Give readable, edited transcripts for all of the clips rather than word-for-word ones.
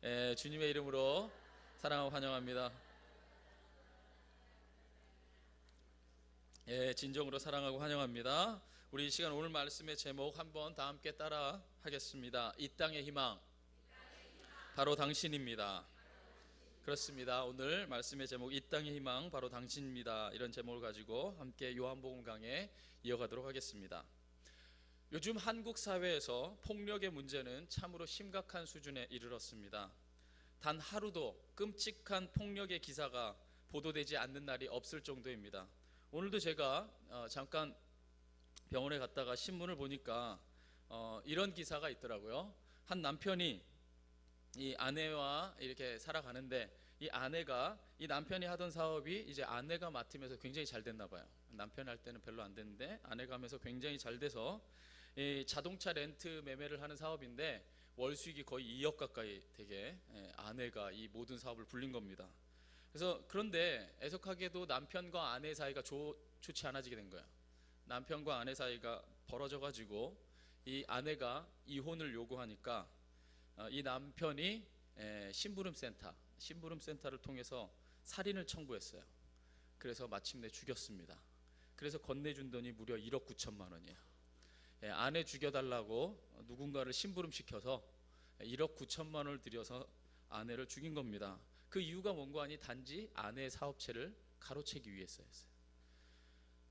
주님의 이름으로 사랑하고 환영합니다. 진정으로 사랑하고 환영합니다. 우리 이 시간 오늘 말씀의 제목 한번 다 함께 따라 하겠습니다. 이 땅의 희망, 바로 당신입니다. 그렇습니다. 오늘 말씀의 제목 이 땅의 희망 바로 당신입니다. 이런 제목을 가지고 함께 요한복음 강해 이어가도록 하겠습니다. 요즘 한국 사회에서 폭력의 문제는 참으로 심각한 수준에 이르렀습니다. 단 하루도 끔찍한 폭력의 기사가 보도되지 않는 날이 없을 정도입니다. 오늘도 제가 잠깐 병원에 갔다가 신문을 보니까 이런 기사가 있더라고요. 한 남편이 이 아내와 이렇게 살아가는데 이 아내가 이 남편이 하던 사업이 이제 아내가 맡으면서 굉장히 잘 됐나 봐요. 남편이 할 때는 별로 안 됐는데 아내가 하면서 굉장히 잘 돼서 이 자동차 렌트 매매를 하는 사업인데 월 수익이 거의 2억 가까이 되게 아내가 이 모든 사업을 불린 겁니다. 그래서 그런데 애석하게도 남편과 아내 사이가 좋지 않아지게 된 거예요. 남편과 아내 사이가 벌어져 가지고 이 아내가 이혼을 요구하니까 이 남편이 심부름센터를 통해서 살인을 청구했어요. 그래서 마침내 죽였습니다. 그래서 건네준 돈이 무려 1억 9천만 원이에요. 아내 죽여달라고 누군가를 심부름시켜서 1억 9천만 원을 들여서 아내를 죽인 겁니다. 그 이유가 뭔가 하니 단지 아내의 사업체를 가로채기 위해서였어요.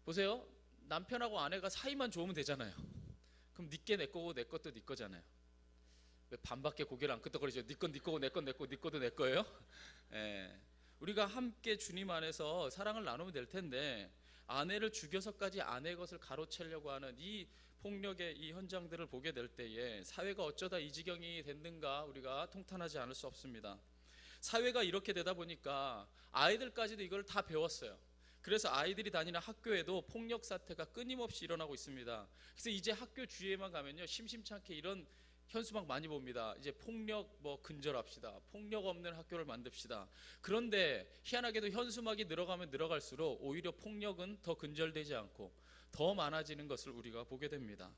보세요. 남편하고 아내가 사이만 좋으면 되잖아요. 그럼 니께 내 거고 내 것도 니 거잖아요. 왜 반밖에 고개를 안 끄덕거리죠? 니 건 니 거고 내 건 내 거고 니 거도 내 거예요? 우리가 함께 주님 안에서 사랑을 나누면 될 텐데 아내를 죽여서까지 아내의 것을 가로채려고 하는 이 폭력의 이 현장들을 보게 될 때에 사회가 어쩌다 이 지경이 됐는가 우리가 통탄하지 않을 수 없습니다. 사회가 이렇게 되다 보니까 아이들까지도 이걸 다 배웠어요. 그래서 아이들이 다니는 학교에도 폭력 사태가 끊임없이 일어나고 있습니다. 그래서 이제 학교 주위에만 가면요 심심치 않게 이런 현수막 많이 봅니다. 이제 폭력 근절합시다. 폭력 없는 학교를 만듭시다. 그런데 희한하게도 현수막이 늘어가면 늘어갈수록 오히려 폭력은 더 근절되지 않고 더 많아지는 것을 우리가 보게 됩니다.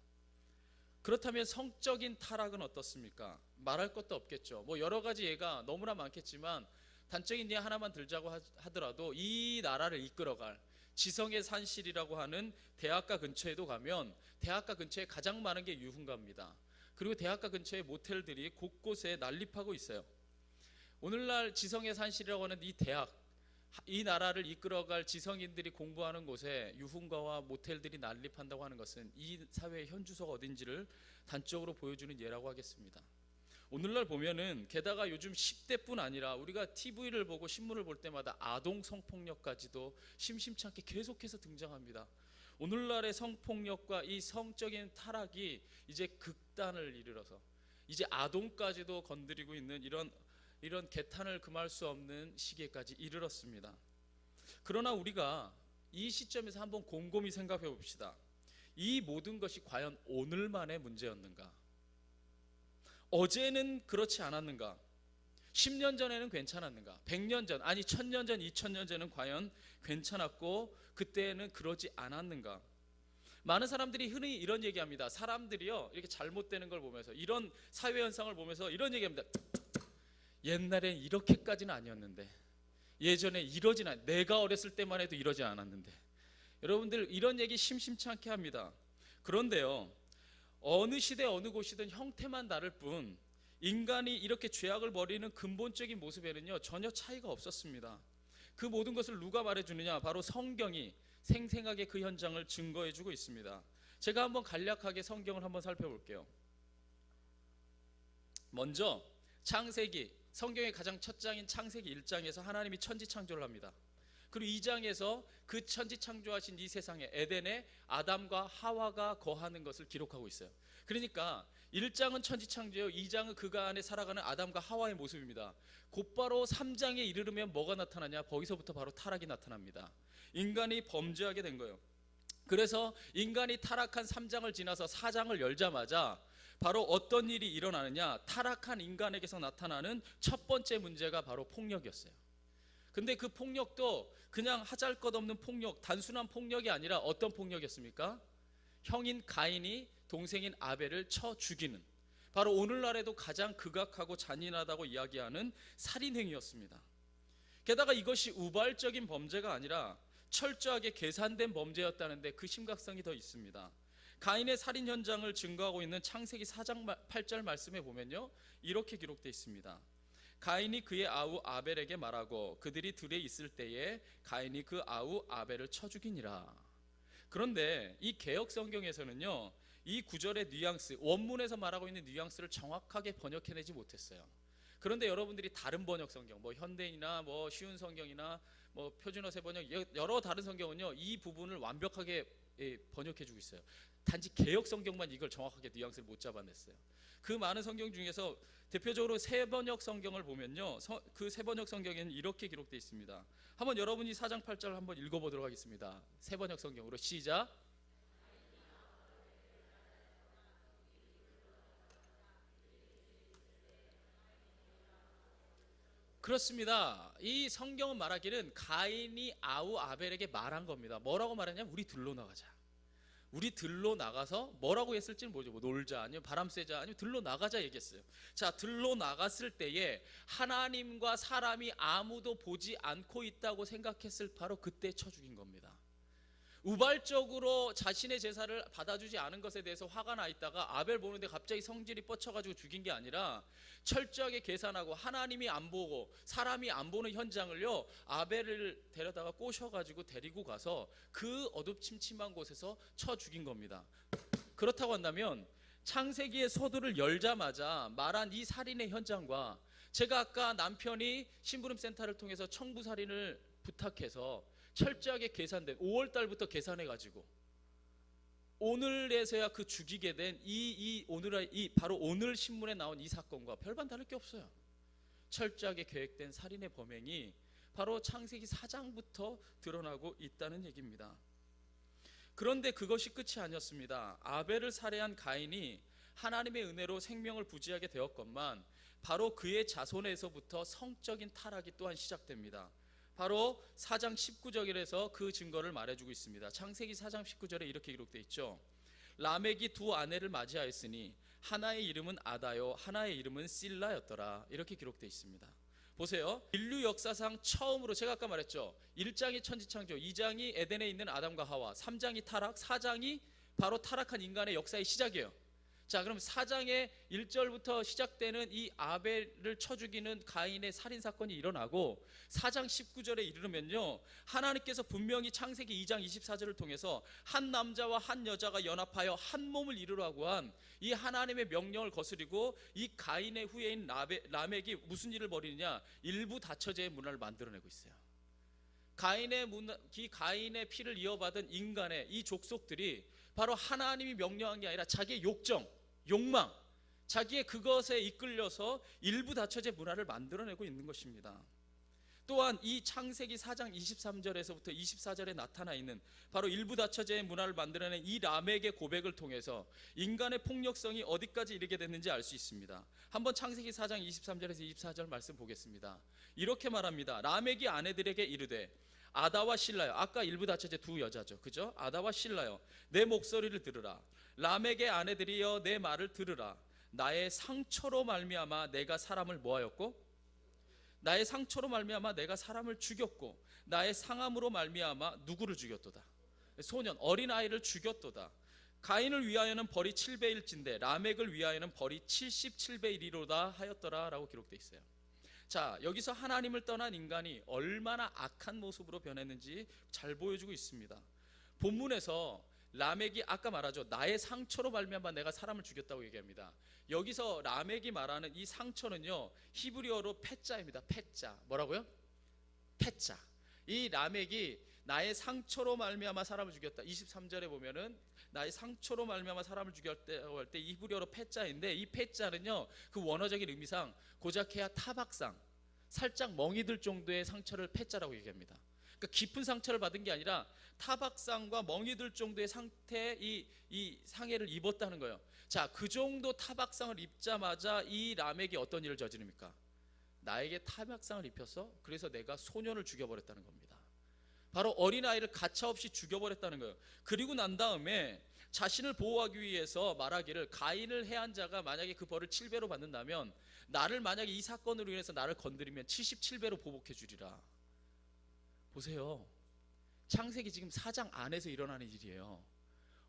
그렇다면 성적인 타락은 어떻습니까? 말할 것도 없겠죠. 여러 가지 예가 너무나 많겠지만 단적인 예 하나만 들자고 하더라도 이 나라를 이끌어갈 지성의 산실이라고 하는 대학가 근처에도 가면 대학가 근처에 가장 많은 게 유흥가입니다. 그리고 대학가 근처에 모텔들이 곳곳에 난립하고 있어요. 오늘날 지성의 산실이라고 하는 이 대학, 이 나라를 이끌어갈 지성인들이 공부하는 곳에 유흥가와 모텔들이 난립한다고 하는 것은 이 사회의 현주소가 어딘지를 단적으로 보여주는 예라고 하겠습니다. 오늘날 보면은 게다가 요즘 10대뿐 아니라 우리가 TV를 보고 신문을 볼 때마다 아동 성폭력까지도 심심치 않게 계속해서 등장합니다. 오늘날의 성폭력과 이 성적인 타락이 이제 극단을 이르러서 이제 아동까지도 건드리고 있는 이런 개탄을 금할 수 없는 시기에까지 이르렀습니다. 그러나 우리가 이 시점에서 한번 곰곰이 생각해 봅시다. 이 모든 것이 과연 오늘만의 문제였는가? 어제는 그렇지 않았는가? 10년 전에는 괜찮았는가? 100년 전, 아니 1000년 전, 2000년 전은 과연 괜찮았고 그때는 그러지 않았는가? 많은 사람들이 흔히 이런 얘기합니다. 사람들이요 이렇게 잘못되는 걸 보면서 이런 사회 현상을 보면서 이런 얘기합니다. 옛날엔 이렇게까지는 아니었는데, 예전에 이러진 않, 내가 어렸을 때만 해도 이러지 않았는데. 여러분들 이런 얘기 심심치 않게 합니다. 그런데요 어느 시대 어느 곳이든 형태만 다를 뿐 인간이 이렇게 죄악을 벌이는 근본적인 모습에는요 전혀 차이가 없었습니다. 그 모든 것을 누가 말해주느냐? 바로 성경이 생생하게 그 현장을 증거해주고 있습니다. 제가 한번 간략하게 성경을 한번 살펴볼게요. 먼저 창세기, 성경의 가장 첫 장인 창세기 1장에서 하나님이 천지 창조를 합니다. 그리고 2장에서 그 천지 창조하신 이 세상에 에덴에 아담과 하와가 거하는 것을 기록하고 있어요. 그러니까 1장은 천지 창조예요. 2장은 그가 안에 살아가는 아담과 하와의 모습입니다. 곧바로 3장에 이르르면 뭐가 나타나냐? 거기서부터 바로 타락이 나타납니다. 인간이 범죄하게 된 거예요. 그래서 인간이 타락한 3장을 지나서 4장을 열자마자 바로 어떤 일이 일어나느냐? 타락한 인간에게서 나타나는 첫 번째 문제가 바로 폭력이었어요. 근데 그 폭력도 그냥 하잘것없는 폭력, 단순한 폭력이 아니라 어떤 폭력이었습니까? 형인 가인이 동생인 아벨을 쳐 죽이는, 바로 오늘날에도 가장 극악하고 잔인하다고 이야기하는 살인 행위였습니다. 게다가 이것이 우발적인 범죄가 아니라 철저하게 계산된 범죄였다는데 그 심각성이 더 있습니다. 가인의 살인 현장을 증거하고 있는 창세기 4장 8절 말씀에 보면요, 이렇게 기록되어 있습니다. 가인이 그의 아우 아벨에게 말하고 그들이 들에 있을 때에 가인이 그 아우 아벨을 쳐 죽이니라. 그런데 이 개역 성경에서는요, 이 구절의 뉘앙스, 원문에서 말하고 있는 뉘앙스를 정확하게 번역해내지 못했어요. 그런데 여러분들이 다른 번역 성경, 뭐 현대인이나 뭐 쉬운 성경이나 뭐 표준어세 번역, 여러 다른 성경은요, 이 부분을 완벽하게 번역해주고 있어요. 단지 개역 성경만 이걸 정확하게 뉘앙스를 못 잡아냈어요. 그 많은 성경 중에서 대표적으로 세 번역 성경을 보면요, 그 세 번역 성경에는 이렇게 기록되어 있습니다. 한번 여러분이 4장 8절 한번 읽어보도록 하겠습니다. 세 번역 성경으로 시작. 그렇습니다. 이 성경은 말하기는 가인이 아우 아벨에게 말한 겁니다. 뭐라고 말했냐면 우리 들로 나가자. 우리 들로 나가서 뭐라고 했을지는 모르죠. 뭐 놀자, 아니면 바람 쐬자, 아니면 들로 나가자 얘기했어요. 자, 들로 나갔을 때에 하나님과 사람이 아무도 보지 않고 있다고 생각했을 바로 그때 쳐 죽인 겁니다. 우발적으로 자신의 제사를 받아주지 않은 것에 대해서 화가 나 있다가 아벨 보는데 갑자기 성질이 뻗쳐가지고 죽인 게 아니라 철저하게 계산하고 하나님이 안 보고 사람이 안 보는 현장을요, 아벨을 데려다가 꼬셔가지고 데리고 가서 그 어둡침침한 곳에서 쳐 죽인 겁니다. 그렇다고 한다면 창세기의 서두를 열자마자 말한 이 살인의 현장과 제가 아까 남편이 심부름센터를 통해서 청부살인을 부탁해서 철저하게 계산된 5월 달부터 계산해가지고 오늘에서야 그 죽이게 된 바로 오늘 신문에 나온 이 사건과 별반 다를 게 없어요. 철저하게 계획된 살인의 범행이 바로 창세기 4장부터 드러나고 있다는 얘기입니다. 그런데 그것이 끝이 아니었습니다. 아벨을 살해한 가인이 하나님의 은혜로 생명을 부지하게 되었건만 바로 그의 자손에서부터 성적인 타락이 또한 시작됩니다. 바로 4장 19절에서 그 증거를 말해주고 있습니다. 창세기 4장 19절에 이렇게 기록되어 있죠. 라멕이 두 아내를 맞이하였으니 하나의 이름은 아다요 하나의 이름은 실라였더라. 이렇게 기록되어 있습니다. 보세요. 인류 역사상 처음으로, 제가 아까 말했죠, 1장이 천지창조, 2장이 에덴에 있는 아담과 하와, 3장이 타락, 4장이 바로 타락한 인간의 역사의 시작이에요. 자, 그럼 4장의 1절부터 시작되는 이 아벨을 쳐 죽이는 가인의 살인사건이 일어나고 4장 19절에 이르면요, 하나님께서 분명히 창세기 2장 24절을 통해서 한 남자와 한 여자가 연합하여 한 몸을 이루라고 한 이 하나님의 명령을 거스리고 이 가인의 후예인 라멕이 무슨 일을 벌이느냐, 일부 다처제의 문화를 만들어내고 있어요. 가인의 피를 이어받은 인간의 이 족속들이 바로 하나님이 명령한 게 아니라 자기의 욕망, 자기의 그것에 이끌려서 일부 다처제 문화를 만들어내고 있는 것입니다. 또한 이 창세기 4장 23절에서부터 24절에 나타나 있는 바로 일부 다처제의 문화를 만들어낸 이 라멕의 고백을 통해서 인간의 폭력성이 어디까지 이르게 됐는지 알 수 있습니다. 한번 창세기 4장 23절에서 24절 말씀 보겠습니다. 이렇게 말합니다. 라멕이 아내들에게 이르되 아다와 실라여, 아까 일부 다처제 두 여자죠, 그죠? 아다와 실라여, 내 목소리를 들으라. 라멕의 아내들이여, 내 말을 들으라. 나의 상처로 말미암아 내가 사람을 뭐하였고, 나의 상처로 말미암아 내가 사람을 죽였고, 나의 상함으로 말미암아 누구를 죽였도다? 소년, 어린아이를 죽였도다. 가인을 위하여는 벌이 7배일진데 라멕을 위하여는 벌이 77배이리로다 하였더라 라고 기록되어 있어요. 자, 여기서 하나님을 떠난 인간이 얼마나 악한 모습으로 변했는지 잘 보여주고 있습니다. 본문에서 라멕이 아까 말하죠, 나의 상처로 말미암아 내가 사람을 죽였다고 얘기합니다. 여기서 라멕이 말하는 이 상처는요, 히브리어로 페자입니다. 페자. 뭐라고요? 페자. 이 라멕이 나의 상처로 말미암아 사람을 죽였다. 23절에 보면은 나의 상처로 말미암아 사람을 죽였다고 할 때 히브리어로 페자인데, 이 페자는요, 그 원어적인 의미상 고작해야 타박상, 살짝 멍이 들 정도의 상처를 페자라고 얘기합니다. 그러니까 깊은 상처를 받은 게 아니라 타박상과 멍이 들 정도의 상태에 이 상해를 입었다는 거예요. 자, 그 정도 타박상을 입자마자 이 라멕이 어떤 일을 저지릅니까? 나에게 타박상을 입혀서 그래서 내가 소년을 죽여버렸다는 겁니다. 바로 어린아이를 가차없이 죽여버렸다는 거예요. 그리고 난 다음에 자신을 보호하기 위해서 말하기를 가인을 해한 자가 만약에 그 벌을 7배로 받는다면 나를 만약에 이 사건으로 인해서 나를 건드리면 77배로 보복해 주리라. 보세요. 창세기 지금 4장 안에서 일어나는 일이에요.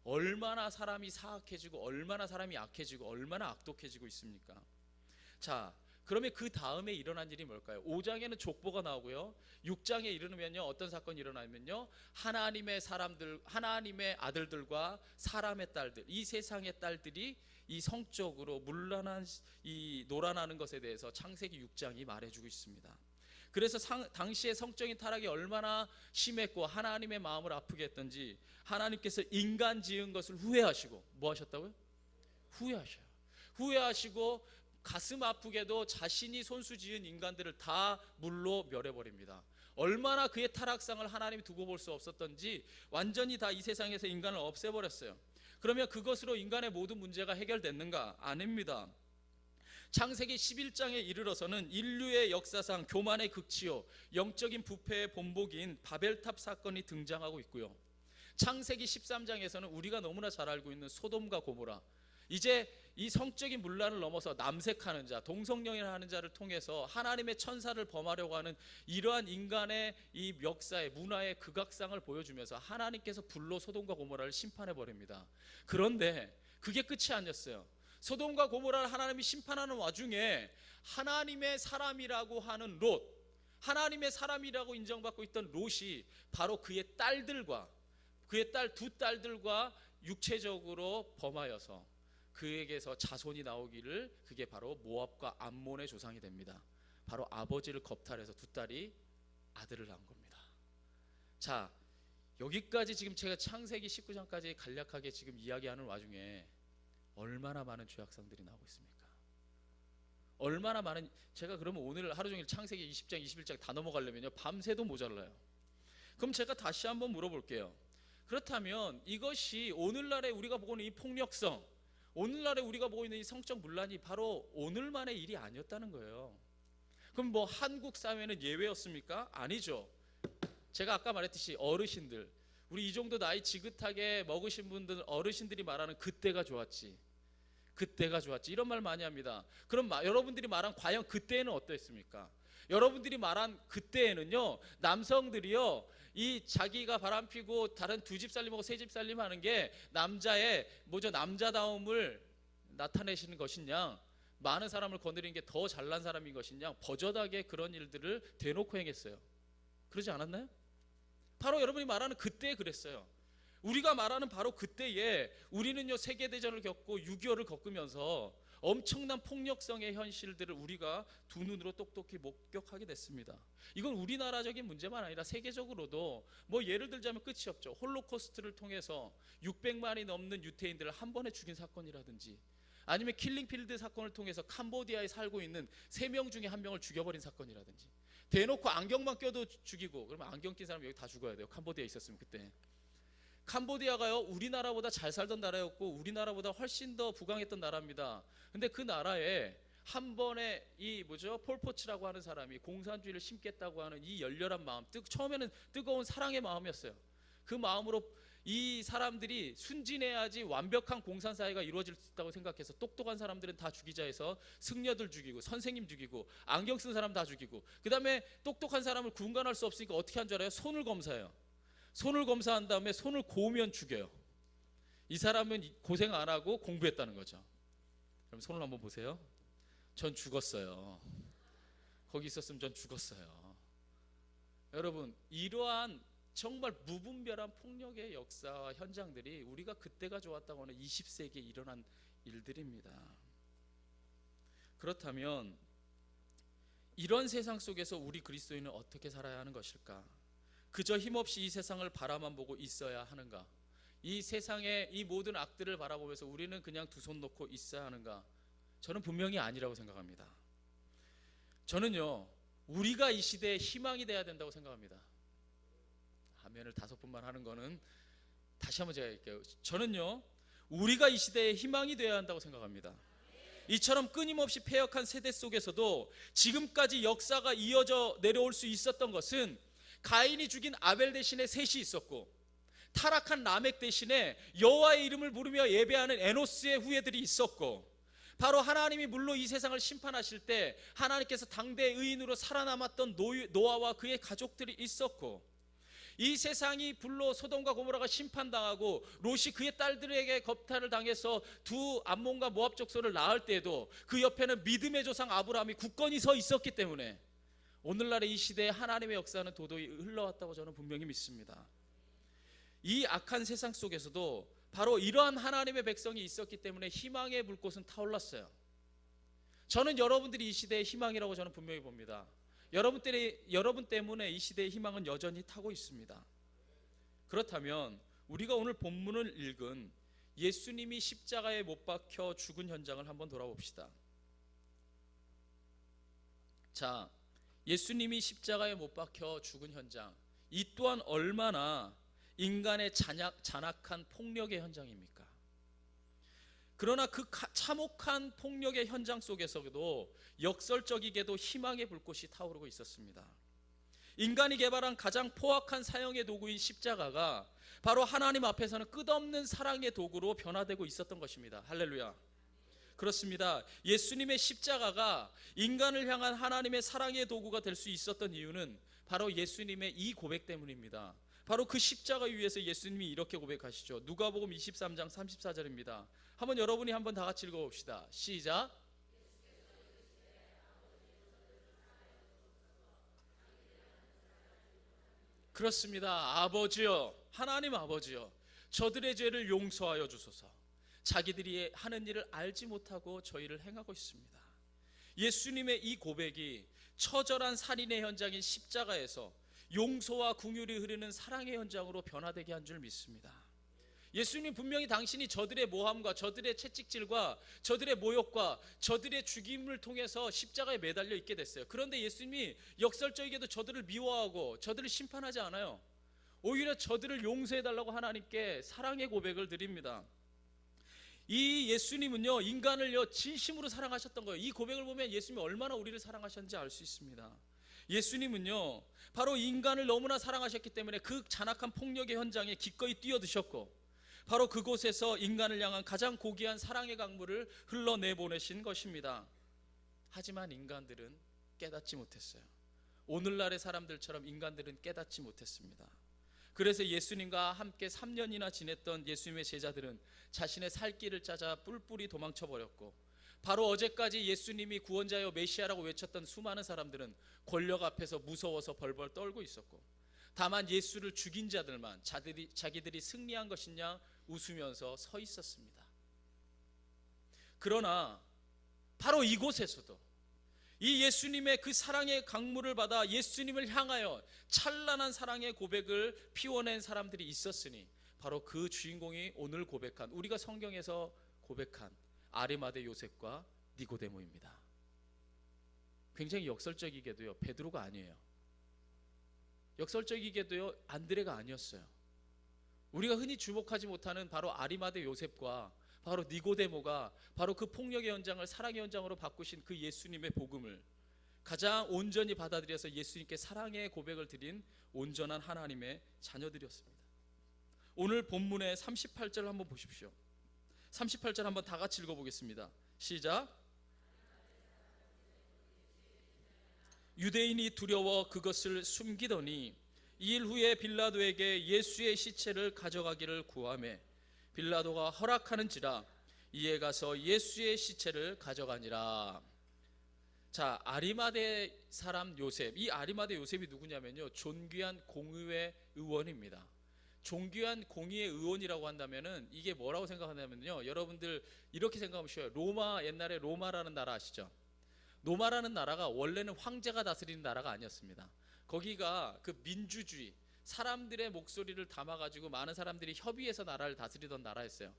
얼마나 사람이 사악해지고 얼마나 사람이 악해지고 얼마나 악독해지고 있습니까? 자, 그러면 그 다음에 일어난 일이 뭘까요? 5장에는 족보가 나오고요. 6장에 이르면요, 어떤 사건이 일어나면요, 하나님의 사람들, 하나님의 아들들과 사람의 딸들, 이 세상의 딸들이 이 성적으로 문란한 이 노란하는 것에 대해서 창세기 6장이 말해주고 있습니다. 그래서 당시의 성적인 타락이 얼마나 심했고 하나님의 마음을 아프게 했던지 하나님께서 인간 지은 것을 후회하시고 뭐 하셨다고요? 후회하시고 가슴 아프게도 자신이 손수 지은 인간들을 다 물로 멸해버립니다. 얼마나 그의 타락상을 하나님이 두고 볼 수 없었던지 완전히 다 이 세상에서 인간을 없애버렸어요. 그러면 그것으로 인간의 모든 문제가 해결됐는가? 아닙니다. 창세기 11장에 이르러서는 인류의 역사상 교만의 극치요 영적인 부패의 본보기인 바벨탑 사건이 등장하고 있고요. 창세기 13장에서는 우리가 너무나 잘 알고 있는 소돔과 고모라, 이제 이 성적인 문란을 넘어서 남색하는 자, 동성연애하는 자를 통해서 하나님의 천사를 범하려고 하는 이러한 인간의 이 역사의 문화의 극악상을 보여주면서 하나님께서 불로 소돔과 고모라를 심판해 버립니다. 그런데 그게 끝이 아니었어요. 소돔과 고모라를 하나님이 심판하는 와중에 하나님의 사람이라고 하는 롯, 하나님의 사람이라고 인정받고 있던 롯이 바로 그의 딸들과 그의 두 딸들과 육체적으로 범하여서 그에게서 자손이 나오기를, 그게 바로 모압과 암몬의 조상이 됩니다. 바로 아버지를 겁탈해서 두 딸이 아들을 낳은 겁니다. 자, 여기까지 지금 제가 창세기 19장까지 간략하게 지금 이야기하는 와중에 얼마나 많은 죄악상들이 나오고 있습니까? 얼마나 많은, 제가 그러면 오늘 하루 종일 창세기 20장 21장 다 넘어가려면요 밤새도 모자라요. 그럼 제가 다시 한번 물어볼게요. 그렇다면 이것이 오늘날에 우리가 보고 있는 이 폭력성, 오늘날에 우리가 보고 있는 이 성적 문란이 바로 오늘만의 일이 아니었다는 거예요. 그럼 뭐 한국 사회는 예외였습니까? 아니죠. 제가 아까 말했듯이 어르신들, 우리 이 정도 나이 지긋하게 먹으신 분들, 어르신들이 말하는 그때가 좋았지, 그때가 좋았지, 이런 말 많이 합니다. 그럼 여러분들이 말한 과연 그때는 어땠습니까? 여러분들이 말한 그때에는요, 남성들이요, 이 자기가 바람피고 다른 두 집 살림하고 세 집 살림하는 게 남자의 남자다움을 나타내시는 것이냐, 많은 사람을 거느리는 게 더 잘난 사람인 것이냐, 버젓하게 그런 일들을 대놓고 행했어요. 그러지 않았나요? 바로 여러분이 말하는 그때에 그랬어요. 우리가 말하는 바로 그때에 우리는요 세계대전을 겪고 6.25를 겪으면서 엄청난 폭력성의 현실들을 우리가 두 눈으로 똑똑히 목격하게 됐습니다. 이건 우리나라적인 문제만 아니라 세계적으로도 뭐 예를 들자면 끝이 없죠. 홀로코스트를 통해서 600만이 넘는 유태인들을 한 번에 죽인 사건이라든지, 아니면 킬링필드 사건을 통해서 캄보디아에 살고 있는 3명 중에 1명을 죽여버린 사건이라든지, 대놓고 안경만 껴도 죽이고, 그러면 안경 낀 사람 여기 다 죽어야 돼요. 캄보디아에 있었으면. 그때 캄보디아가요 우리나라보다 잘 살던 나라였고 우리나라보다 훨씬 더 부강했던 나라입니다. 근데 그 나라에 한 번에 이 폴포츠라고 하는 사람이 공산주의를 심겠다고 하는 이 열렬한 마음, 처음에는 뜨거운 사랑의 마음이었어요. 그 마음으로 이 사람들이 순진해야지 완벽한 공산사회가 이루어질 수 있다고 생각해서 똑똑한 사람들은 다 죽이자 해서 승려들 죽이고 선생님 죽이고 안경 쓴 사람 다 죽이고, 그 다음에 똑똑한 사람을 구분할 수 없으니까 어떻게 한 줄 알아요? 손을 검사해요. 손을 검사한 다음에 손을 고우면 죽여요. 이 사람은 고생 안 하고 공부했다는 거죠. 그럼 손을 한번 보세요. 전 죽었어요. 거기 있었으면 전 죽었어요. 여러분, 이러한 정말 무분별한 폭력의 역사와 현장들이 우리가 그때가 좋았다고 하는 20세기에 일어난 일들입니다. 그렇다면 이런 세상 속에서 우리 그리스도인은 어떻게 살아야 하는 것일까? 그저 힘없이 이 세상을 바라만 보고 있어야 하는가? 이 세상의 이 모든 악들을 바라보면서 우리는 그냥 두 손 놓고 있어야 하는가? 저는 분명히 아니라고 생각합니다. 저는요 우리가 이 시대의 희망이 돼야 된다고 생각합니다. 아멘을 5번만 하는 거는 다시 한번 제가 할게요. 저는요 우리가 이 시대의 희망이 되어야 한다고 생각합니다. 이처럼 끊임없이 패역한 세대 속에서도 지금까지 역사가 이어져 내려올 수 있었던 것은 가인이 죽인 아벨 대신에 셋이 있었고, 타락한 라멕 대신에 여호와의 이름을 부르며 예배하는 에노스의 후예들이 있었고, 바로 하나님이 물로 이 세상을 심판하실 때 하나님께서 당대 의인으로 살아남았던 노아와 그의 가족들이 있었고, 이 세상이 불로 소돔과 고모라가 심판당하고 롯이 그의 딸들에게 겁탈을 당해서 두 암몬과 모압 족속을 낳을 때에도 그 옆에는 믿음의 조상 아브라함이 굳건히 서 있었기 때문에 오늘날의 이 시대에 하나님의 역사는 도도히 흘러왔다고 저는 분명히 믿습니다. 이 악한 세상 속에서도 바로 이러한 하나님의 백성이 있었기 때문에 희망의 불꽃은 타올랐어요. 저는 여러분들이 이 시대의 희망이라고 저는 분명히 봅니다. 여러분 때문에 이 시대의 희망은 여전히 타고 있습니다. 그렇다면 우리가 오늘 본문을 읽은 예수님이 십자가에 못 박혀 죽은 현장을 한번 돌아봅시다. 자, 예수님이 십자가에 못 박혀 죽은 현장, 이 또한 얼마나 인간의 잔악한 폭력의 현장입니까? 그러나 그 참혹한 폭력의 현장 속에서도 역설적이게도 희망의 불꽃이 타오르고 있었습니다. 인간이 개발한 가장 포악한 사형의 도구인 십자가가 바로 하나님 앞에서는 끝없는 사랑의 도구로 변화되고 있었던 것입니다. 할렐루야. 그렇습니다. 예수님의 십자가가 인간을 향한 하나님의 사랑의 도구가 될 수 있었던 이유는 바로 예수님의 이 고백 때문입니다. 바로 그 십자가 위에서 예수님이 이렇게 고백하시죠. 누가복음 23장 34절입니다. 한번 여러분이 한번 다 같이 읽어봅시다. 시작. 그렇습니다. 아버지여, 하나님 아버지여, 저들의 죄를 용서하여 주소서. 자기들이 하는 일을 알지 못하고 저희를 행하고 있습니다. 예수님의 이 고백이 처절한 살인의 현장인 십자가에서 용서와 긍휼이 흐르는 사랑의 현장으로 변화되게 한 줄 믿습니다. 예수님 분명히 당신이 저들의 모함과 저들의 채찍질과 저들의 모욕과 저들의 죽임을 통해서 십자가에 매달려 있게 됐어요. 그런데 예수님이 역설적이게도 저들을 미워하고 저들을 심판하지 않아요. 오히려 저들을 용서해달라고 하나님께 사랑의 고백을 드립니다. 이 예수님은요, 인간을요 진심으로 사랑하셨던 거예요. 이 고백을 보면 예수님이 얼마나 우리를 사랑하셨는지 알 수 있습니다. 예수님은요 바로 인간을 너무나 사랑하셨기 때문에 그 잔악한 폭력의 현장에 기꺼이 뛰어드셨고, 바로 그곳에서 인간을 향한 가장 고귀한 사랑의 강물을 흘러내보내신 것입니다. 하지만 인간들은 깨닫지 못했어요. 오늘날의 사람들처럼 인간들은 깨닫지 못했습니다. 그래서 예수님과 함께 3년이나 지냈던 예수님의 제자들은 자신의 살 길을 찾아 뿔뿔이 도망쳐 버렸고, 바로 어제까지 예수님이 구원자여 메시아라고 외쳤던 수많은 사람들은 권력 앞에서 무서워서 벌벌 떨고 있었고, 다만 예수를 죽인 자들만 자기들이 승리한 것이냐 웃으면서 서 있었습니다. 그러나 바로 이곳에서도 이 예수님의 그 사랑의 강물을 받아 예수님을 향하여 찬란한 사랑의 고백을 피워낸 사람들이 있었으니, 바로 그 주인공이 오늘 고백한, 우리가 성경에서 고백한 아리마대 요셉과 니고데모입니다. 굉장히 역설적이게도요, 베드로가 아니에요. 역설적이게도요, 안드레가 아니었어요. 우리가 흔히 주목하지 못하는 바로 아리마대 요셉과 바로 니고데모가 바로 그 폭력의 현장을 사랑의 현장으로 바꾸신 그 예수님의 복음을 가장 온전히 받아들여서 예수님께 사랑의 고백을 드린 온전한 하나님의 자녀들이었습니다. 오늘 본문의 38절 한번 보십시오. 38절 한번 다 같이 읽어보겠습니다. 시작. 유대인이 두려워 그것을 숨기더니 2일 후에 빌라도에게 예수의 시체를 가져가기를 구하매 빌라도가 허락하는지라 이에 가서 예수의 시체를 가져가니라. 자, 아리마대 사람 요셉, 이 아리마대 요셉이 누구냐면요, 존귀한 공의회 의원입니다. 존귀한 공의회 의원이라고 한다면은 이게 뭐라고 생각하냐면요, 여러분들 이렇게 생각하면 쉬워요. 로마, 옛날에 로마라는 나라 아시죠? 로마라는 나라가 원래는 황제가 다스리는 나라가 아니었습니다. 거기가 그 민주주의, 사람들의 목소리를 담아가지고 많은 사람들이 협의해서 나라를 다스리던 나라였어요.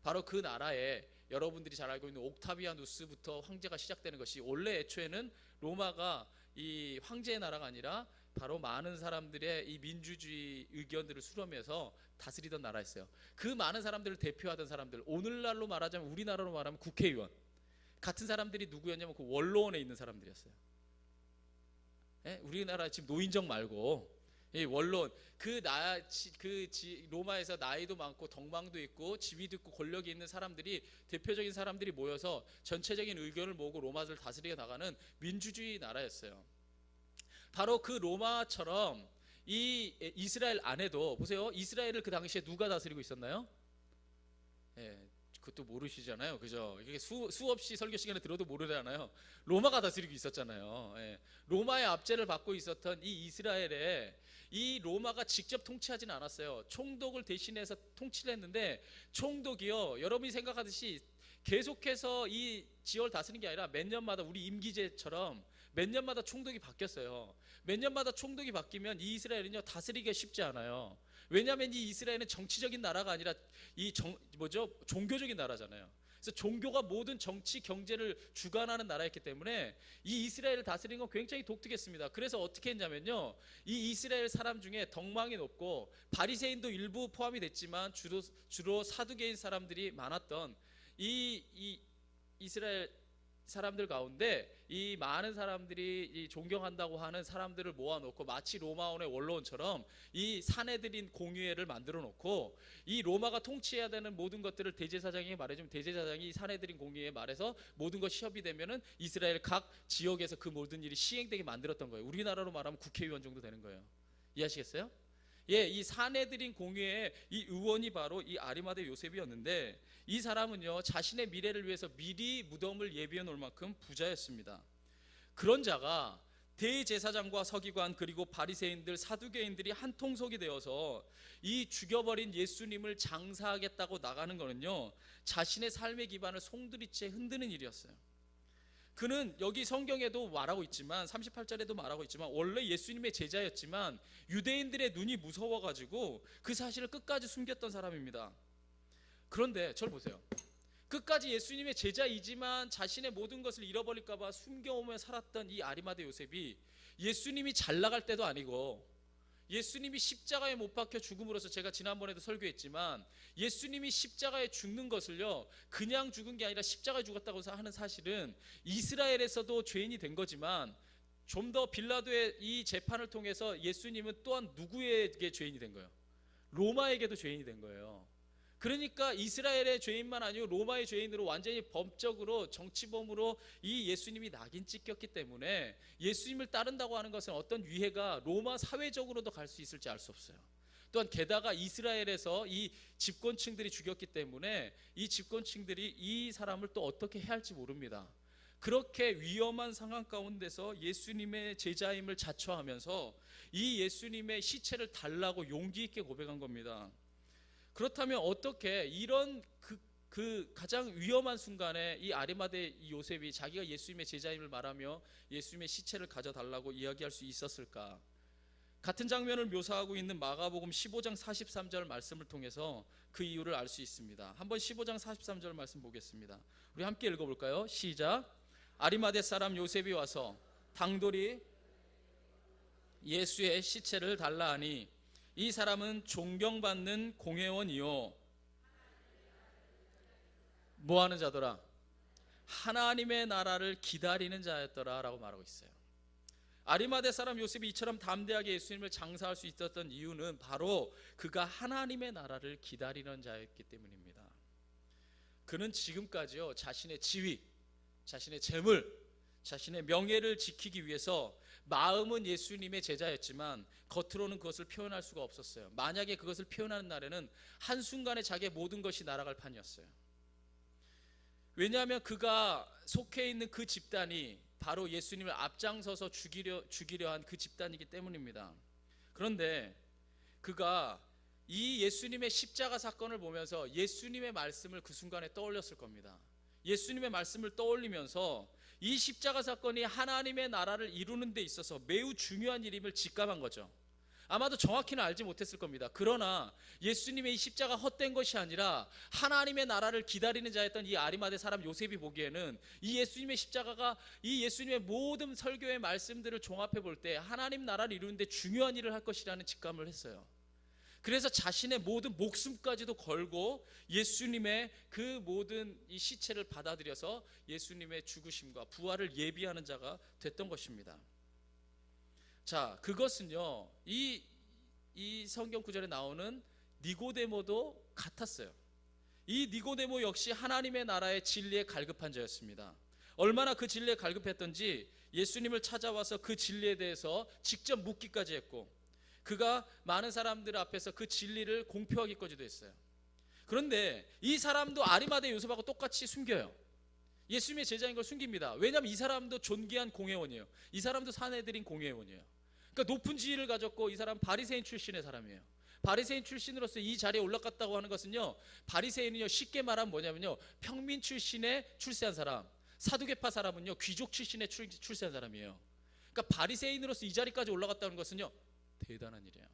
바로 그 나라에 여러분들이 잘 알고 있는 옥타비아누스부터 황제가 시작되는 것이, 원래 애초에는 로마가 이 황제의 나라가 아니라 바로 많은 사람들의 이 민주주의 의견들을 수렴해서 다스리던 나라였어요. 그 많은 사람들을 대표하던 사람들, 오늘날로 말하자면 우리나라로 말하면 국회의원 같은 사람들이 누구였냐면 그 원로원에 있는 사람들이었어요. 예? 우리나라 지금 노인정 말고 이 원론 로마에서 나이도 많고 덕망도 있고 지위도 있고 권력이 있는 사람들이, 대표적인 사람들이 모여서 전체적인 의견을 모으고 로마를 다스리게 나가는 민주주의 나라였어요. 바로 그 로마처럼 이 이스라엘 안에도 보세요. 이스라엘을 그 당시에 누가 다스리고 있었나요? 예, 그것도 모르시잖아요, 그죠? 이게 수없이 설교 시간에 들어도 모르잖아요. 로마가 다스리고 있었잖아요. 예, 로마의 압제를 받고 있었던 이 이스라엘에 이 로마가 직접 통치하지는 않았어요. 총독을 대신해서 통치를 했는데, 총독이요, 여러분이 생각하듯이 계속해서 이 지역을 다스리는 게 아니라 몇 년마다 우리 임기제처럼 몇 년마다 총독이 바뀌었어요. 몇 년마다 총독이 바뀌면 이 이스라엘은요, 다스리기가 쉽지 않아요. 왜냐하면 이 이스라엘은 정치적인 나라가 아니라 종교적인 나라잖아요. 그래서 종교가 모든 정치 경제를 주관하는 나라였기 때문에 이 이스라엘을 다스리는 건 굉장히 독특했습니다. 그래서 어떻게 했냐면요, 이 이스라엘 사람 중에 덕망이 높고 바리새인도 일부 포함이 됐지만 주로 사두개인 사람들이 많았던 이 이스라엘 사람들 가운데 이 많은 사람들이 이 존경한다고 하는 사람들을 모아놓고 마치 로마원의 원로원처럼 이 사내들인 공의회를 만들어 놓고, 이 로마가 통치해야 되는 모든 것들을 대제사장이 말해주면 대제사장이 이 사내들인 공의회에 말해서 모든 것이 협의되면은 이스라엘 각 지역에서 그 모든 일이 시행되게 만들었던 거예요. 우리나라로 말하면 국회의원 정도 되는 거예요. 이해하시겠어요? 예, 이 사내들인 공회의 이 의원이 바로 이 아리마대 요셉이었는데, 이 사람은요, 자신의 미래를 위해서 미리 무덤을 예비해 놓을 만큼 부자였습니다. 그런 자가 대제사장과 서기관 그리고 바리새인들 사두개인들이 한 통속이 되어서 이 죽여버린 예수님을 장사하겠다고 나가는 거는요, 자신의 삶의 기반을 송두리째 흔드는 일이었어요. 그는 여기 성경에도 말하고 있지만 38절에도 말하고 있지만 원래 예수님의 제자였지만 유대인들의 눈이 무서워가지고 그 사실을 끝까지 숨겼던 사람입니다. 그런데 저를 보세요. 끝까지 예수님의 제자이지만 자신의 모든 것을 잃어버릴까 봐 숨겨오며 살았던 이 아리마대 요셉이 예수님이 잘 나갈 때도 아니고, 예수님이 십자가에 못 박혀 죽음으로써, 제가 지난번에도 설교했지만 예수님이 십자가에 죽는 것을요, 그냥 죽은 게 아니라 십자가에 죽었다고 하는 사실은 이스라엘에서도 죄인이 된 거지만, 좀 더 빌라도의 이 재판을 통해서 예수님은 또한 누구에게 죄인이 된 거예요? 로마에게도 죄인이 된 거예요. 그러니까 이스라엘의 죄인만 아니고 로마의 죄인으로 완전히 법적으로 정치범으로 이 예수님이 낙인 찍혔기 때문에 예수님을 따른다고 하는 것은 어떤 위해가 로마 사회적으로도 갈 수 있을지 알 수 없어요. 또한 게다가 이스라엘에서 이 집권층들이 죽였기 때문에 이 집권층들이 이 사람을 또 어떻게 해야 할지 모릅니다. 그렇게 위험한 상황 가운데서 예수님의 제자임을 자처하면서 이 예수님의 시체를 달라고 용기 있게 고백한 겁니다. 그렇다면 어떻게 이런 그 가장 위험한 순간에 이 아리마대 요셉이 자기가 예수님의 제자임을 말하며 예수님의 시체를 가져달라고 이야기할 수 있었을까? 같은 장면을 묘사하고 있는 마가복음 15장 43절 말씀을 통해서 그 이유를 알 수 있습니다. 한번 15장 43절 말씀 보겠습니다. 우리 함께 읽어볼까요? 시작. 아리마대 사람 요셉이 와서 당돌이 예수의 시체를 달라 하니 이 사람은 존경받는 공회원이요 뭐하는 자더라? 하나님의 나라를 기다리는 자였더라 라고 말하고 있어요. 아리마대 사람 요셉이 이처럼 담대하게 예수님을 장사할 수 있었던 이유는 바로 그가 하나님의 나라를 기다리는 자였기 때문입니다. 그는 지금까지요, 자신의 지위, 자신의 재물, 자신의 명예를 지키기 위해서 마음은 예수님의 제자였지만 겉으로는 그것을 표현할 수가 없었어요. 만약에 그것을 표현하는 날에는 한순간에 자기의 모든 것이 날아갈 판이었어요. 왜냐하면 그가 속해 있는 그 집단이 바로 예수님을 앞장서서 죽이려 한 그 집단이기 때문입니다. 그런데 그가 이 예수님의 십자가 사건을 보면서 예수님의 말씀을 그 순간에 떠올렸을 겁니다. 예수님의 말씀을 떠올리면서 이 십자가 사건이 하나님의 나라를 이루는 데 있어서 매우 중요한 일임을 직감한 거죠. 아마도 정확히는 알지 못했을 겁니다. 그러나 예수님의 이 십자가 헛된 것이 아니라 하나님의 나라를 기다리는 자였던 이 아리마대 사람 요셉이 보기에는 이 예수님의 십자가가 이 예수님의 모든 설교의 말씀들을 종합해 볼 때 하나님 나라를 이루는 데 중요한 일을 할 것이라는 직감을 했어요. 그래서 자신의 모든 목숨까지도 걸고 예수님의 그 모든 이 시체를 받아들여서 예수님의 죽으심과 부활을 예비하는 자가 됐던 것입니다. 자, 그것은요, 이 이 성경 구절에 나오는 니고데모도 같았어요. 이 니고데모 역시 하나님의 나라의 진리에 갈급한 자였습니다. 얼마나 그 진리에 갈급했던지 예수님을 찾아와서 그 진리에 대해서 직접 묻기까지 했고, 그가 많은 사람들 앞에서 그 진리를 공표하기까지도 했어요. 그런데 이 사람도 아리마대 요셉하고 똑같이 숨겨요. 예수님의 제자인 걸 숨깁니다. 왜냐하면 이 사람도 존귀한 공회원이에요. 이 사람도 사내들인 공회원이에요. 그러니까 높은 지위를 가졌고, 이 사람 바리새인 출신의 사람이에요. 바리새인 출신으로서 이 자리에 올라갔다고 하는 것은요, 바리새인은요 쉽게 말하면 뭐냐면요, 평민 출신에 출세한 사람, 사두개파 사람은요 귀족 출신에 출세한 사람이에요. 그러니까 바리새인으로서 이 자리까지 올라갔다는 것은요 대단한 일이에요.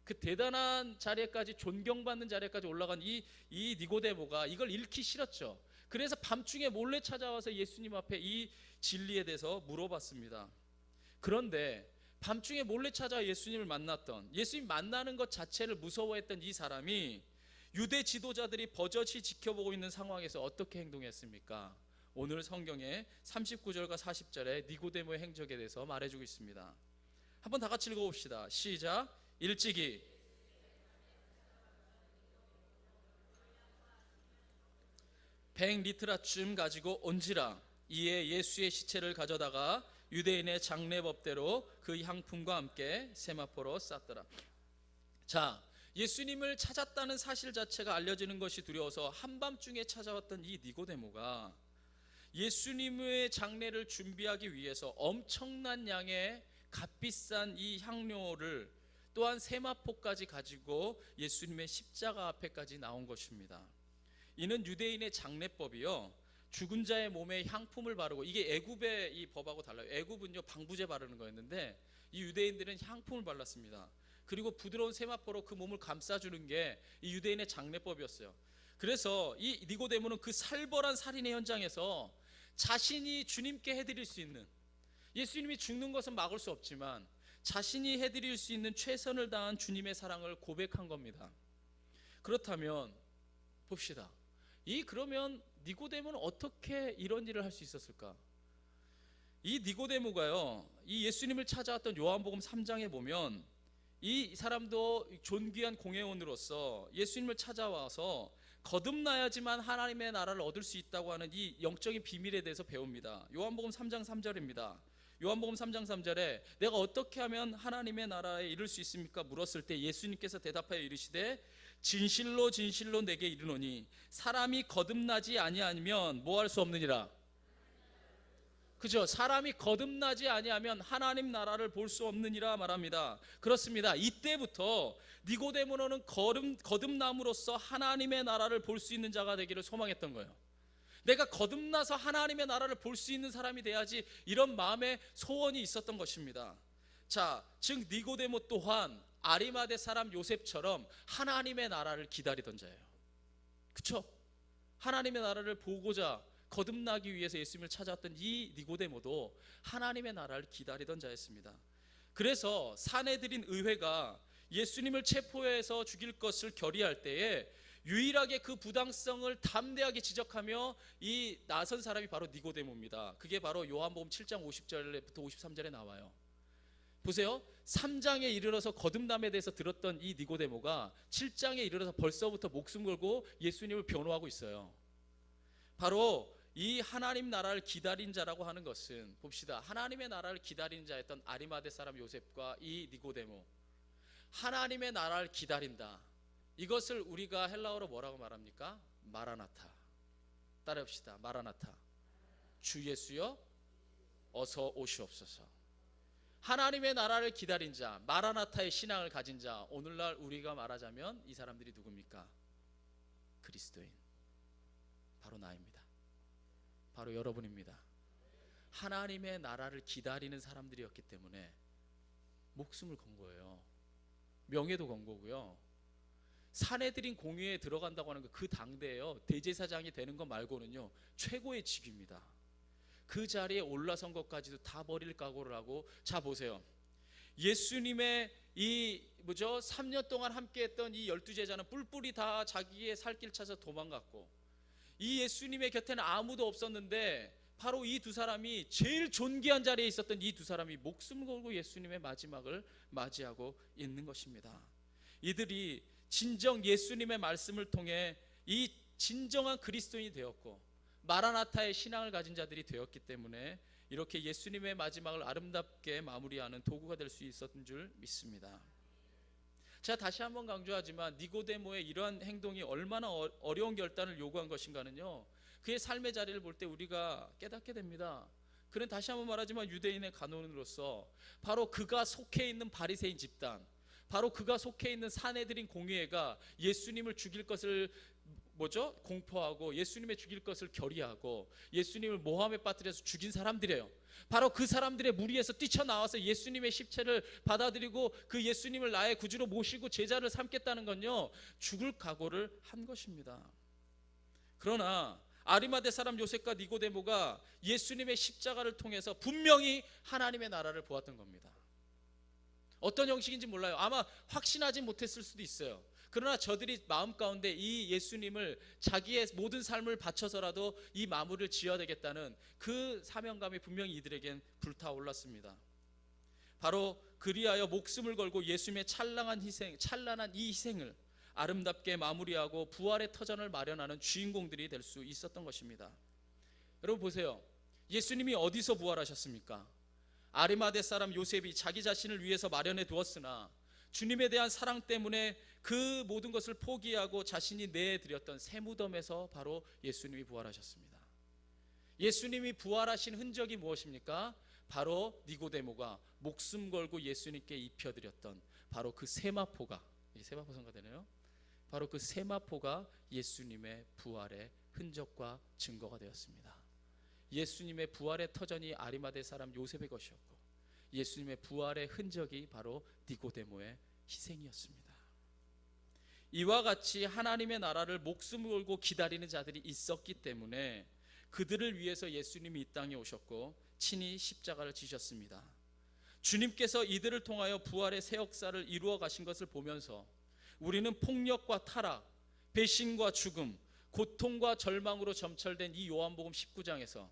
그 대단한 자리에까지, 존경받는 자리에까지 올라간 이 니고데모가 이걸 잃기 싫었죠. 그래서 밤중에 몰래 찾아와서 예수님 앞에 이 진리에 대해서 물어봤습니다. 그런데 밤중에 몰래 찾아와 예수님을 만났던, 예수님 만나는 것 자체를 무서워했던 이 사람이 유대 지도자들이 버젓이 지켜보고 있는 상황에서 어떻게 행동했습니까? 오늘 성경의 39절과 40절에 니고데모의 행적에 대해서 말해주고 있습니다. 한번 다 같이 읽어봅시다. 시작. 일찍이 $100리트라쯤 가지고 온지라. 이에 예수의 시체를 가져다가 유대인의 장례법대로 그 향품과 함께 세마포로 쌌더라. 자, 예수님을 찾았다는 사실 자체가 알려지는 것이 두려워서 한밤중에 찾아왔던 이 니고데모가 예수님의 장례를 준비하기 위해서 엄청난 양의 값비싼 이 향료를, 또한 세마포까지 가지고 예수님의 십자가 앞에까지 나온 것입니다. 이는 유대인의 장례법이요, 죽은 자의 몸에 향품을 바르고, 이게 애굽의 이 법하고 달라요. 애굽은요 방부제 바르는 거였는데 이 유대인들은 향품을 발랐습니다. 그리고 부드러운 세마포로 그 몸을 감싸주는 게 이 유대인의 장례법이었어요. 그래서 이 니고데모는 그 살벌한 살인의 현장에서 자신이 주님께 해드릴 수 있는, 예수님이 죽는 것은 막을 수 없지만 자신이 해드릴 수 있는 최선을 다한 주님의 사랑을 고백한 겁니다. 그렇다면 봅시다. 그러면 니고데모는 어떻게 이런 일을 할 수 있었을까? 이 니고데모가요, 이 예수님을 찾아왔던 요한복음 3장에 보면 이 사람도 존귀한 공회원으로서 예수님을 찾아와서 거듭나야지만 하나님의 나라를 얻을 수 있다고 하는 이 영적인 비밀에 대해서 배웁니다. 요한복음 3장 3절입니다. 요한복음 3장 3절에 내가 어떻게 하면 하나님의 나라에 이를 수 있습니까? 물었을 때 예수님께서 대답하여 이르시되 진실로 진실로 내게 이르노니 사람이 거듭나지 아니하면 뭐 할 수 없느니라. 그죠? 사람이 거듭나지 아니하면 하나님 나라를 볼 수 없느니라 말합니다. 그렇습니다. 이때부터 니고데모는 거듭남으로써 하나님의 나라를 볼 수 있는 자가 되기를 소망했던 거예요. 내가 거듭나서 하나님의 나라를 볼 수 있는 사람이 돼야지, 이런 마음의 소원이 있었던 것입니다. 자, 즉 니고데모 또한 아리마대 사람 요셉처럼 하나님의 나라를 기다리던 자예요. 그렇죠? 하나님의 나라를 보고자 거듭나기 위해서 예수님을 찾아왔던 이 니고데모도 하나님의 나라를 기다리던 자였습니다. 그래서 사내들인 의회가 예수님을 체포해서 죽일 것을 결의할 때에 유일하게 그 부당성을 담대하게 지적하며 이 나선 사람이 바로 니고데모입니다. 그게 바로 요한복음 7장 50절부터 53절에 나와요. 보세요. 3장에 이르러서 거듭남에 대해서 들었던 이 니고데모가 7장에 이르러서 벌써부터 목숨 걸고 예수님을 변호하고 있어요. 바로 이 하나님 나라를 기다린 자라고 하는 것은, 봅시다. 하나님의 나라를 기다린 자였던 아리마대 사람 요셉과 이 니고데모, 하나님의 나라를 기다린다. 이것을 우리가 헬라어로 뭐라고 말합니까? 마라나타. 따라합시다. 마라나타. 주 예수여 어서 오시옵소서. 하나님의 나라를 기다린 자, 마라나타의 신앙을 가진 자, 오늘날 우리가 말하자면 이 사람들이 누굽니까? 그리스도인. 바로 나입니다. 바로 여러분입니다. 하나님의 나라를 기다리는 사람들이었기 때문에 목숨을 건 거예요. 명예도 건 거고요. 사내들인 공회에 들어간다고 하는 거, 그 당대에요, 대제사장이 되는 것 말고는요 최고의 직위입니다. 그 자리에 올라선 것까지도 다 버릴 각오를 하고, 자 보세요. 예수님의 3년 동안 함께했던 이 12제자는 뿔뿔이 다 자기의 살 길 찾아 도망갔고, 이 예수님의 곁에는 아무도 없었는데 바로 이 두 사람이 제일 존귀한 자리에 있었던 이 두 사람이 목숨 걸고 예수님의 마지막을 맞이하고 있는 것입니다. 이들이 진정 예수님의 말씀을 통해 이 진정한 그리스도인이 되었고 마라나타의 신앙을 가진 자들이 되었기 때문에 이렇게 예수님의 마지막을 아름답게 마무리하는 도구가 될 수 있었던 줄 믿습니다. 제가 다시 한번 강조하지만 니고데모의 이러한 행동이 얼마나 어려운 결단을 요구한 것인가는요, 그의 삶의 자리를 볼 때 우리가 깨닫게 됩니다. 그는 다시 한번 말하지만 유대인의 간원으로서 바로 그가 속해 있는 바리새인 집단, 바로 그가 속해 있는 사내들인 공회가 예수님을 죽일 것을 공포하고 예수님의 죽일 것을 결의하고 예수님을 모함에 빠뜨려서 죽인 사람들이에요. 바로 그 사람들의 무리에서 뛰쳐나와서 예수님의 십체를 받아들이고 그 예수님을 나의 구주로 모시고 제자를 삼겠다는 건요, 죽을 각오를 한 것입니다. 그러나 아리마대 사람 요셉과 니고데모가 예수님의 십자가를 통해서 분명히 하나님의 나라를 보았던 겁니다. 어떤 형식인지 몰라요. 아마 확신하지 못했을 수도 있어요. 그러나 저들이 마음 가운데 이 예수님을 자기의 모든 삶을 바쳐서라도 이 마무리를 지어야 되겠다는 그 사명감이 분명히 이들에겐 불타올랐습니다. 바로 그리하여 목숨을 걸고 예수님의 찬란한 이 희생을 아름답게 마무리하고 부활의 터전을 마련하는 주인공들이 될 수 있었던 것입니다. 여러분 보세요. 예수님이 어디서 부활하셨습니까? 아리마대 사람 요셉이 자기 자신을 위해서 마련해 두었으나 주님에 대한 사랑 때문에 그 모든 것을 포기하고 자신이 내드렸던 새 무덤에서 바로 예수님이 부활하셨습니다. 예수님이 부활하신 흔적이 무엇입니까? 바로 니고데모가 목숨 걸고 예수님께 입혀드렸던 바로 그 세마포가, 세마포 성가되네요. 바로 그 세마포가 예수님의 부활의 흔적과 증거가 되었습니다. 예수님의 부활의 터전이 아리마대 사람 요셉의 것이었고 예수님의 부활의 흔적이 바로 니고데모의 희생이었습니다. 이와 같이 하나님의 나라를 목숨 걸고 기다리는 자들이 있었기 때문에 그들을 위해서 예수님이 이 땅에 오셨고 친히 십자가를 지셨습니다. 주님께서 이들을 통하여 부활의 새 역사를 이루어 가신 것을 보면서 우리는 폭력과 타락, 배신과 죽음, 고통과 절망으로 점철된 이 요한복음 19장에서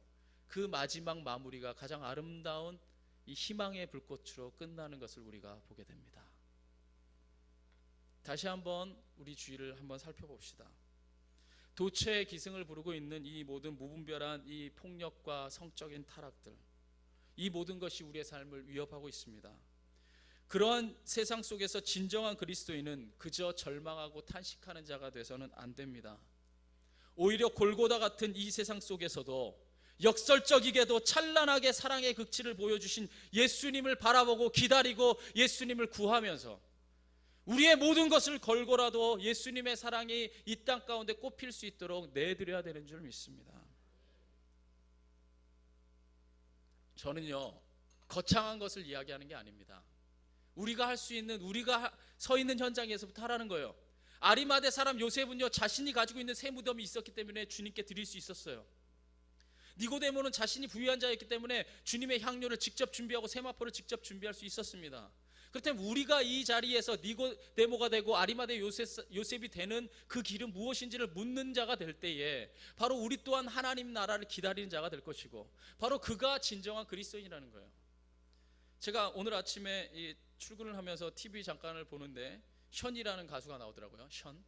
그 마지막 마무리가 가장 아름다운 이 희망의 불꽃으로 끝나는 것을 우리가 보게 됩니다. 다시 한번 우리 주위를 한번 살펴봅시다. 도처의 기승을 부르고 있는 이 모든 무분별한 이 폭력과 성적인 타락들, 이 모든 것이 우리의 삶을 위협하고 있습니다. 그러한 세상 속에서 진정한 그리스도인은 그저 절망하고 탄식하는 자가 돼서는 안 됩니다. 오히려 골고다 같은 이 세상 속에서도 역설적이게도 찬란하게 사랑의 극치를 보여주신 예수님을 바라보고 기다리고 예수님을 구하면서 우리의 모든 것을 걸고라도 예수님의 사랑이 이 땅 가운데 꽃필 수 있도록 내드려야 되는 줄 믿습니다. 저는요, 거창한 것을 이야기하는 게 아닙니다. 우리가 할 수 있는, 우리가 서 있는 현장에서부터 하라는 거예요. 아리마대 사람 요셉은요, 자신이 가지고 있는 새 무덤이 있었기 때문에 주님께 드릴 수 있었어요. 니고데모는 자신이 부유한 자였기 때문에 주님의 향료를 직접 준비하고 세마포를 직접 준비할 수 있었습니다. 그렇다면 우리가 이 자리에서 니고데모가 되고 아리마대 요셉이 되는 그 길은 무엇인지를 묻는 자가 될 때에 바로 우리 또한 하나님 나라를 기다리는 자가 될 것이고 바로 그가 진정한 그리스도인이라는 거예요. 제가 오늘 아침에 출근을 하면서 TV 잠깐을 보는데 션이라는 가수가 나오더라고요. 션.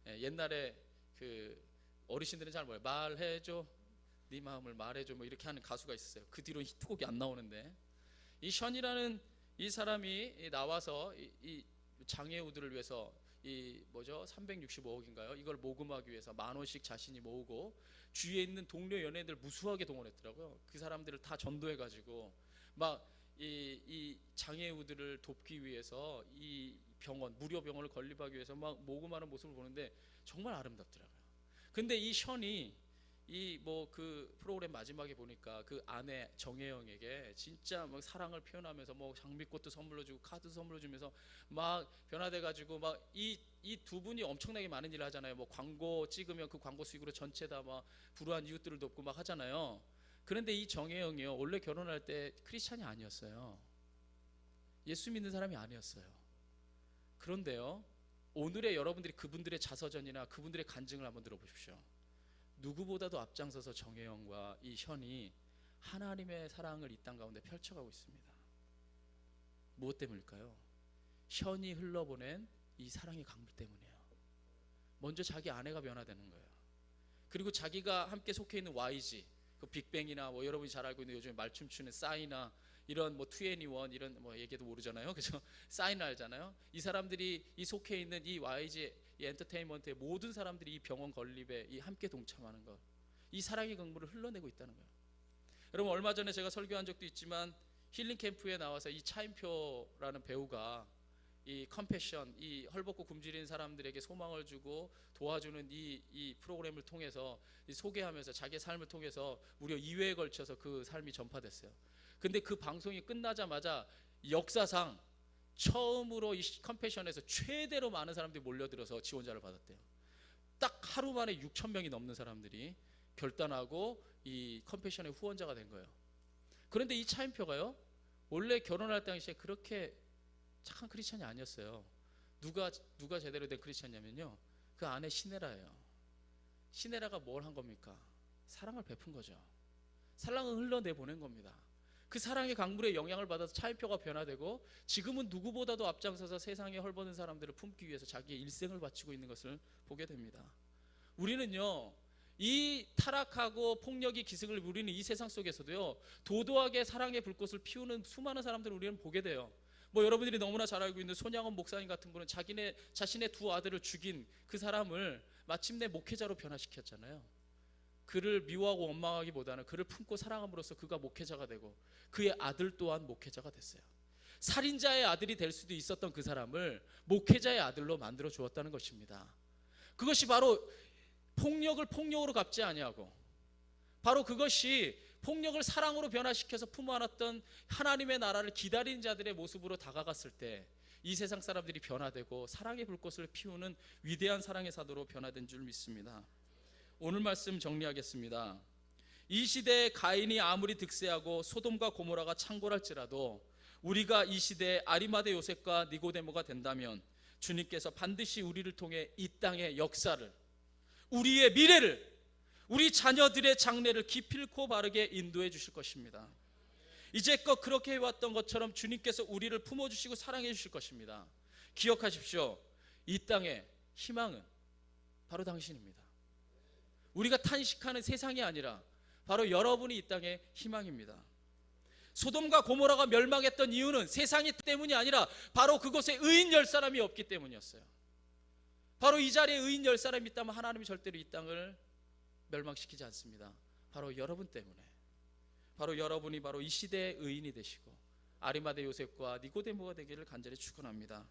옛날에 그 어르신들은 잘 몰라요. 말해줘, 네 마음을 말해줘, 뭐 이렇게 하는 가수가 있었어요. 그 뒤로 히트곡이 안 나오는데 이 션이라는 이 사람이 나와서 이 장애우들을 위해서 365억인가요? 이걸 모금하기 위해서 10,000원씩 자신이 모으고 주위에 있는 동료 연예인들 무수하게 동원했더라고요. 그 사람들을 다 전도해가지고 막 이 장애우들을 돕기 위해서 이 병원, 무료 병원을 건립하기 위해서 막 모금하는 모습을 보는데 정말 아름답더라고요. 근데 이 션이 그 프로그램 마지막에 보니까 그 아내 정혜영에게 진짜 막 사랑을 표현하면서 뭐 장미꽃도 선물로 주고 카드 선물로 주면서 막 변화돼 가지고 막 이 두 분이 엄청나게 많은 일을 하잖아요. 뭐 광고 찍으면 그 광고 수익으로 전체 다 막 불우한 이웃들을 돕고 막 하잖아요. 그런데 이 정혜영이요, 원래 결혼할 때 크리스찬이 아니었어요. 예수 믿는 사람이 아니었어요. 그런데요, 오늘의 여러분들이 그분들의 자서전이나 그분들의 간증을 한번 들어보십시오. 누구보다도 앞장서서 정혜영과 이 현이 하나님의 사랑을 이 땅 가운데 펼쳐가고 있습니다. 무엇 때문일까요? 현이 흘러보낸 이 사랑의 강물 때문이에요. 먼저 자기 아내가 변화되는 거예요. 그리고 자기가 함께 속해 있는 YG, 그 빅뱅이나 뭐 여러분이 잘 알고 있는 요즘에 말춤 추는 싸이나 이런 뭐 2NE1 이런 뭐 얘기도 모르잖아요. 그죠? 싸이는 알잖아요. 이 사람들이 이 속해 있는 이 YG 이 엔터테인먼트의 모든 사람들이 이 병원 건립에 이 함께 동참하는 것, 이 사랑의 강물을 흘러내고 있다는 거예요. 여러분, 얼마 전에 제가 설교한 적도 있지만 힐링 캠프에 나와서 이 차인표라는 배우가 이 컴패션, 이 헐벗고 굶주린 사람들에게 소망을 주고 도와주는 이 프로그램을 통해서 소개하면서 자기의 삶을 통해서 무려 2회에 걸쳐서 그 삶이 전파됐어요. 근데 그 방송이 끝나자마자 역사상 처음으로 이 컴패션에서 최대로 많은 사람들이 몰려들어서 지원자를 받았대요. 딱 하루 만에 6,000명이 넘는 사람들이 결단하고 이 컴패션의 후원자가 된 거예요. 그런데 이 차인표가요, 원래 결혼할 당시에 그렇게 착한 크리스찬이 아니었어요. 누가 제대로 된 크리스찬이냐면요, 그 아내 시네라예요. 시네라가 뭘 한 겁니까? 사랑을 베푼 거죠. 사랑을 흘러내보낸 겁니다. 그 사랑의 강물에 영향을 받아서 차인표가 변화되고 지금은 누구보다도 앞장서서 세상에 헐벗은 사람들을 품기 위해서 자기의 일생을 바치고 있는 것을 보게 됩니다. 우리는요, 이 타락하고 폭력이 기승을 부리는 이 세상 속에서도요, 도도하게 사랑의 불꽃을 피우는 수많은 사람들을 우리는 보게 돼요. 뭐 여러분들이 너무나 잘 알고 있는 손양원 목사님 같은 분은 자신의 두 아들을 죽인 그 사람을 마침내 목회자로 변화시켰잖아요. 그를 미워하고 원망하기보다는 그를 품고 사랑함으로써 그가 목회자가 되고 그의 아들 또한 목회자가 됐어요. 살인자의 아들이 될 수도 있었던 그 사람을 목회자의 아들로 만들어 주었다는 것입니다. 그것이 바로 폭력을 폭력으로 갚지 아니하고, 바로 그것이 폭력을 사랑으로 변화시켜서 품어안았던 하나님의 나라를 기다리는 자들의 모습으로 다가갔을 때 이 세상 사람들이 변화되고 사랑의 불꽃을 피우는 위대한 사랑의 사도로 변화된 줄 믿습니다. 오늘 말씀 정리하겠습니다. 이 시대에 가인이 아무리 득세하고 소돔과 고모라가 창궐할지라도 우리가 이 시대에 아리마대 요셉과 니고데모가 된다면 주님께서 반드시 우리를 통해 이 땅의 역사를, 우리의 미래를, 우리 자녀들의 장래를 기필코 바르게 인도해 주실 것입니다. 이제껏 그렇게 해왔던 것처럼 주님께서 우리를 품어주시고 사랑해 주실 것입니다. 기억하십시오. 이 땅의 희망은 바로 당신입니다. 우리가 탄식하는 세상이 아니라 바로 여러분이 이 땅의 희망입니다. 소돔과 고모라가 멸망했던 이유는 세상이 때문이 아니라 바로 그곳에 의인 10사람이 없기 때문이었어요. 바로 이 자리에 의인 10사람이 있다면 하나님이 절대로 이 땅을 멸망시키지 않습니다. 바로 여러분 때문에, 바로 여러분이 바로 이 시대의 의인이 되시고 아리마대 요셉과 니고데모가 되기를 간절히 축원합니다.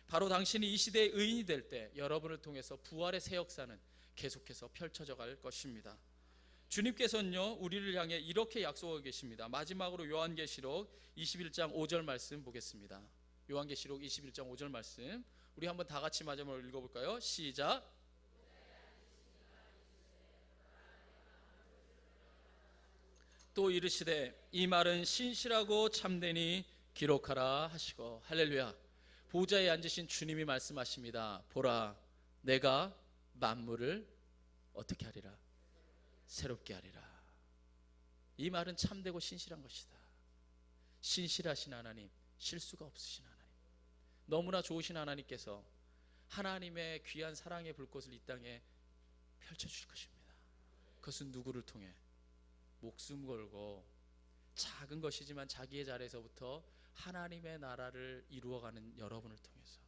바로 당신이 이 시대의 의인이 될 때 여러분을 통해서 부활의 새 역사는 계속해서 펼쳐져 갈 것입니다. 주님께서는요, 우리를 향해 이렇게 약속하고 계십니다. 마지막으로 요한계시록 21장 5절 말씀 보겠습니다. 요한계시록 21장 5절 말씀 우리 한번 다 같이 마지막으로 읽어볼까요? 시작. 또 이르시되 이 말은 신실하고 참되니 기록하라 하시고. 할렐루야. 보좌에 앉으신 주님이 말씀하십니다. 보라, 내가 만물을 어떻게 하리라? 새롭게 하리라. 이 말은 참되고 신실한 것이다. 신실하신 하나님, 실수가 없으신 하나님, 너무나 좋으신 하나님께서 하나님의 귀한 사랑의 불꽃을 이 땅에 펼쳐주실 것입니다. 그것은 누구를 통해? 목숨 걸고 작은 것이지만 자기의 자리에서부터 하나님의 나라를 이루어가는 여러분을 통해서.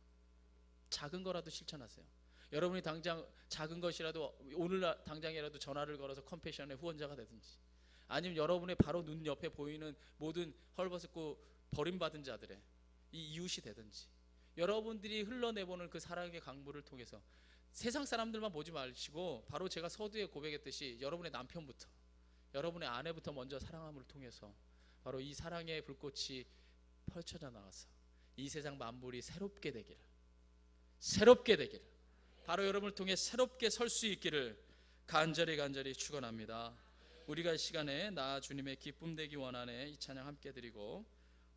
작은 거라도 실천하세요. 여러분이 당장 작은 것이라도 오늘 당장이라도 전화를 걸어서 컴패션의 후원자가 되든지, 아니면 여러분의 바로 눈 옆에 보이는 모든 헐벗고 버림받은 자들의 이 이웃이 되든지, 여러분들이 흘러내보는 그 사랑의 강물을 통해서 세상 사람들만 보지 마시고 바로 제가 서두에 고백했듯이 여러분의 남편부터, 여러분의 아내부터 먼저 사랑함을 통해서 바로 이 사랑의 불꽃이 펼쳐져 나가서 이 세상 만물이 새롭게 되기를, 바로 여러분을 통해 새롭게 설 수 있기를 간절히 축원합니다. 우리가 이 시간에 나 주님의 기쁨 되기 원하네 이 찬양 함께 드리고,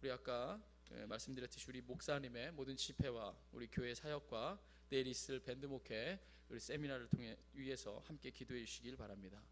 우리 아까 말씀드렸듯이 우리 목사님의 모든 집회와 우리 교회 사역과 내일 있을 밴드 목회 우리 세미나를 통해 위해서 함께 기도해 주시길 바랍니다.